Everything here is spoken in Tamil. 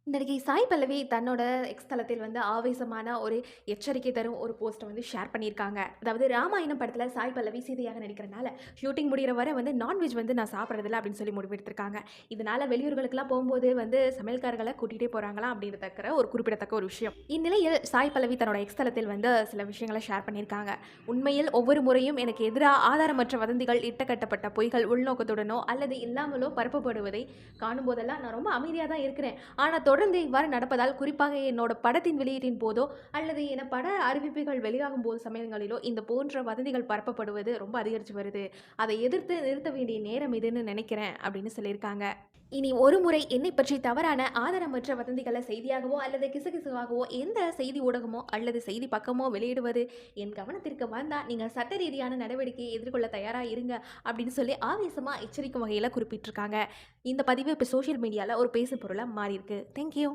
நடிகை சாய் பல்லவி தன்னோட எக்ஸ் தளத்தில் ஆவேசமான ஒரு எச்சரிக்கை தரும் ஒரு போஸ்ட்டை ஷேர் பண்ணியிருக்காங்க. அதாவது ராமாயணம் படத்துல சாய் பல்லவி சீதையாக நடிக்கிறனால, ஷூட்டிங் முடியிற வரை நான்வெஜ் நான் சாப்பிடுறதில்ல அப்படின்னு சொல்லி முடிவெடுத்திருக்காங்க. இதனால வெளியூர்களுக்கெல்லாம் போகும்போது சமையல்காரர்களை கூட்டிகிட்டே போறாங்களாம் அப்படின்றதக்கிற ஒரு குறிப்பிடத்தக்க ஒரு விஷயம். இந்நிலையில் சாய் பல்லவி தன்னோட எக்ஸ் தளத்தில் சில விஷயங்களை ஷேர் பண்ணியிருக்காங்க. உண்மையில் ஒவ்வொரு முறையும் எனக்கு எதிராக ஆதாரமற்ற வதந்திகள், இட்டக்கட்டப்பட்ட பொய்கள் உள்நோக்கத்துடனோ அல்லது இல்லாமலோ பரப்பப்படுவதை காணும் போதெல்லாம் நான் ரொம்ப அமைதியாக தான் இருக்கிறேன். ஆனால் தொடர்ந்து இவ்வாறு நடப்பதால், குறிப்பாக என்னோட படத்தின் வெளியீட்டின் போதோ அல்லது என பட அறிவிப்புகள் வெளியாகும் போது சமயங்களிலோ இந்த போன்ற வதந்திகள் பரப்பப்படுவது ரொம்ப அதிகரித்து வருது. அதை எதிர்த்து நிறுத்த வேண்டிய நேரம் இதுன்னு நினைக்கிறேன் அப்படின்னு சொல்லியிருக்காங்க. இனி ஒரு முறை என்னை பற்றி தவறான ஆதாரமற்ற வதந்திகளை செய்தியாகவோ அல்லது கிசுகிசுவாகவோ எந்த செய்தி ஊடகமோ அல்லது செய்தி பக்கமோ வெளியிடுவது என் கவனத்திற்கு வந்தால் நீங்கள் சட்ட ரீதியான நடவடிக்கையை எதிர்கொள்ள தயாராக இருங்க அப்படின்னு சொல்லி ஆவேசமாக எச்சரிக்கும் வகையில் குறிப்பிட்டிருக்காங்க. இந்த பதிவு இப்போ சோஷியல் மீடியாவில் ஒரு பேசும் பொருளாக மாறியிருக்கு. தேங்க்யூ.